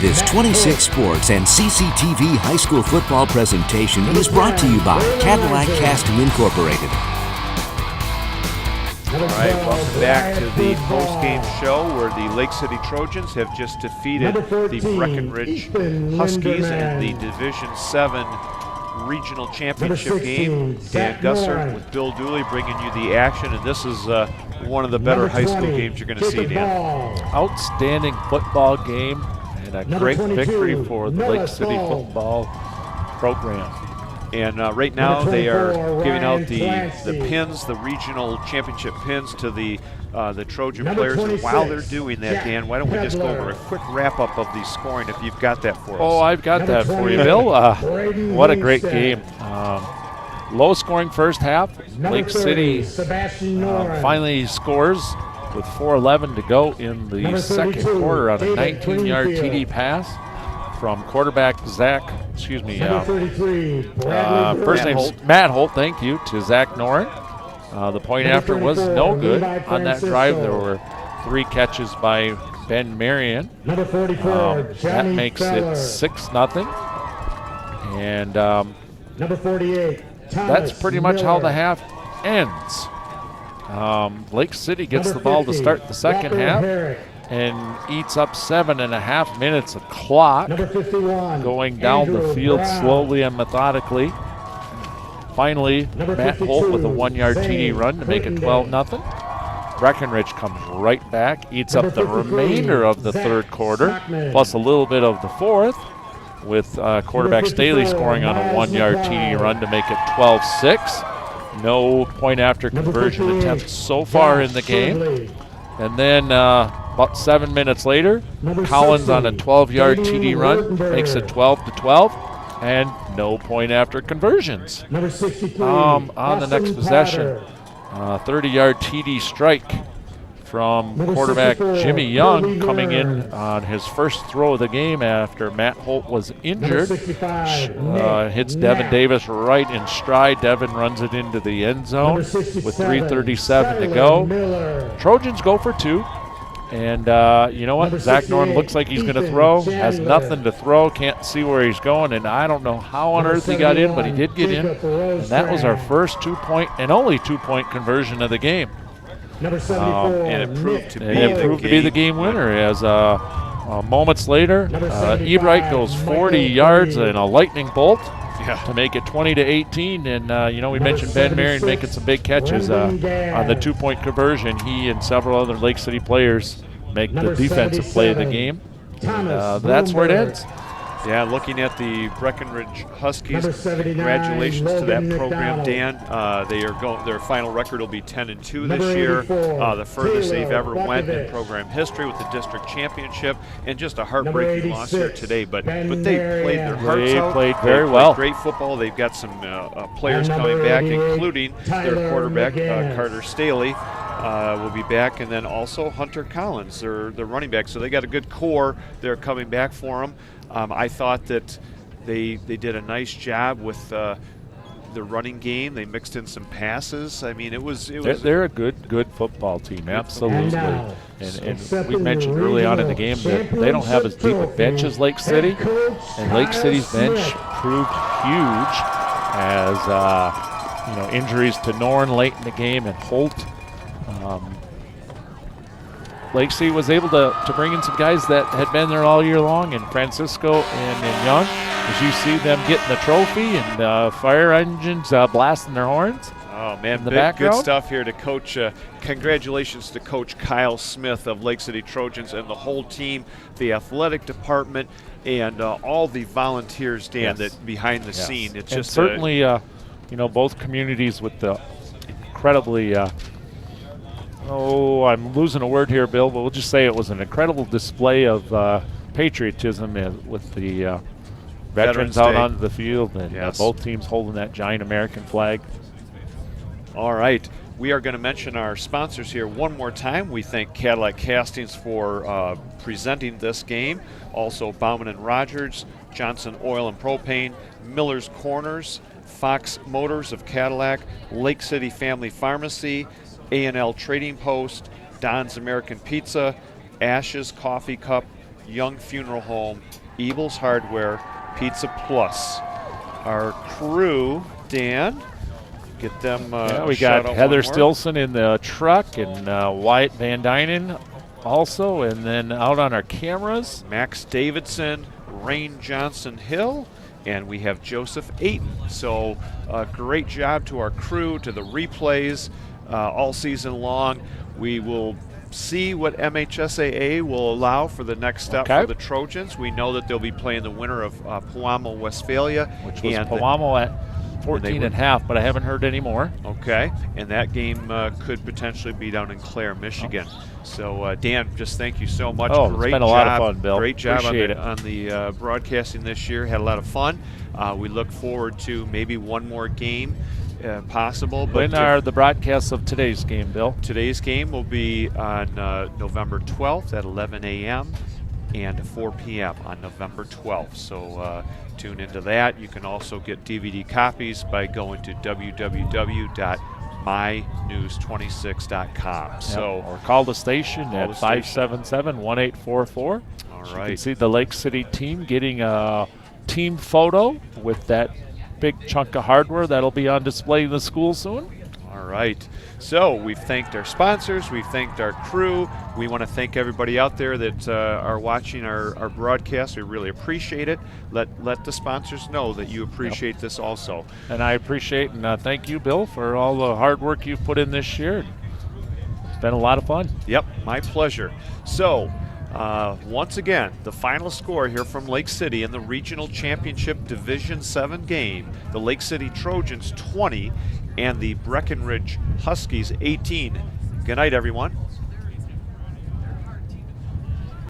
This 26 Sports and CCTV high school football presentation is brought to you by Cadillac Casting Incorporated. All right, welcome back to the post-game show where the Lake City Trojans have just defeated the Breckenridge Huskies in the Division 7 Regional Championship game. Dan Gusser with Bill Dooley bringing you the action, and this is one of the better high school games you're going to see, Dan. Outstanding football game and a great victory for the Lake City football program. And right now they are giving out the pins, the regional championship pins to the Trojan players. And while they're doing that, Dan, why don't we just go over a quick wrap-up of the scoring if you've got that for us. Oh, I've got that for you, Bill. What a great game. Low-scoring first half. Lake City finally scores with 4:11 to go in the second quarter on a 19-yard TD pass from quarterback first name's Matt Holt, thank you, to Zach Noren. The point after was no good. On that drive, there were 3 catches by Ben Marion. That makes it 6-0. And that's pretty much how the half ends. Lake City gets the ball to start the second half and eats up 7.5 minutes of clock, going down the field slowly and methodically. Finally, Matt Holt with a 1-yard TD run to make it 12-0. Breckenridge comes right back, eats up the remainder of the third quarter, plus a little bit of the fourth, with quarterback Staley scoring on a 1-yard TD run to make it 12-6. No point after conversion attempts so far in the game. And then about 7 minutes later, Collins on a 12-yard TD run makes it 12-12, and no point after conversions. On the next possession, 30-yard TD strike from quarterback Jimmy Young, coming in on his first throw of the game after Matt Holt was injured. Hits Devin Davis right in stride. Devin runs it into the end zone with 3:37 to go. Trojans go for 2. And you know what? Zach Norton looks like he's going to throw. Has nothing to throw. Can't see where he's going. And I don't know how on earth he got in, but he did get in. And that was our first 2-point and only 2-point conversion of the game. And it proved to be the game winner, as moments later, Ebright goes 40 yards in a lightning bolt to make it 20-18. And we mentioned Ben Marion making some big catches on the 2-point conversion. He and several other Lake City players make the defensive play of the game. And, that's where it ends. Yeah, looking at the Breckenridge Huskies, congratulations to that program, Dan. Their final record will be 10-2 this year, the furthest they've ever went in program history with the district championship, and just a heartbreaking loss here today. But they played their hearts out. They played very well. Great football. They've got some players coming back, including their quarterback Carter Staley. Will be back, and then also Hunter Collins, their running back. So they got a good core. They're coming back for them. I thought that they did a nice job with the running game. They mixed in some passes. I mean, they're a good football team, absolutely. And we mentioned early on in the game that they don't have as deep a bench as Lake City, and Lake City's bench proved huge as injuries to Norn late in the game and Holt. Lake City was able to bring in some guys that had been there all year long, and Francisco and Young, as you see them getting the trophy and fire engines blasting their horns. Oh, man, good stuff here to Coach. Congratulations to Coach Kyle Smith of Lake City Trojans and the whole team, the athletic department, and all the volunteers, Dan, that behind the scene. It's and just certainly, both communities with the incredibly I'm losing a word here, Bill, but we'll just say it was an incredible display of patriotism with the veterans out onto the field, and both teams holding that giant American flag. All right. We are going to mention our sponsors here one more time. We thank Cadillac Castings for presenting this game. Also, Bauman & Rogers, Johnson Oil and Propane, Miller's Corners, Fox Motors of Cadillac, Lake City Family Pharmacy, A&L Trading Post, Don's American Pizza, Ash's Coffee Cup, Young Funeral Home, Ebel's Hardware, Pizza Plus. Our crew, Dan, get them. We got Heather Stilson in the truck and Wyatt Van Dynen also, and then out on our cameras, Max Davidson, Rain Johnson Hill, and we have Joseph Ayton. So great job to our crew, to the replays all season long. We will see what MHSAA will allow for the next step for the Trojans. We know that they'll be playing the winner of Pewamo, Westphalia. Which was Pewamo at 14 and a half, but I haven't heard any more. Okay, and that game could potentially be down in Clare, Michigan. So, Dan, just thank you so much. Great it's been a lot of fun, Bill. Great job Appreciate on the broadcasting this year. Had a lot of fun. We look forward to maybe one more game possible. But when are the broadcasts of today's game, Bill? Today's game will be on November 12th at 11 a.m. and 4 p.m. on November 12th. So tune into that. You can also get DVD copies by going to www.mynews26.com. So or call the station at 577-1844. All right. You can see the Lake City team getting a team photo with that big chunk of hardware that'll be on display in the school soon. All right. So we've thanked our sponsors. We've thanked our crew. We want to thank everybody out there that are watching our broadcast. We really appreciate it. Let the sponsors know that you appreciate this also. And I appreciate and thank you, Bill, for all the hard work you've put in this year. It's been a lot of fun. Yep, my pleasure. So once again, the final score here from Lake City in the Regional Championship Division 7 game, the Lake City Trojans 20 and the Breckenridge Huskies 18. Good night, everyone.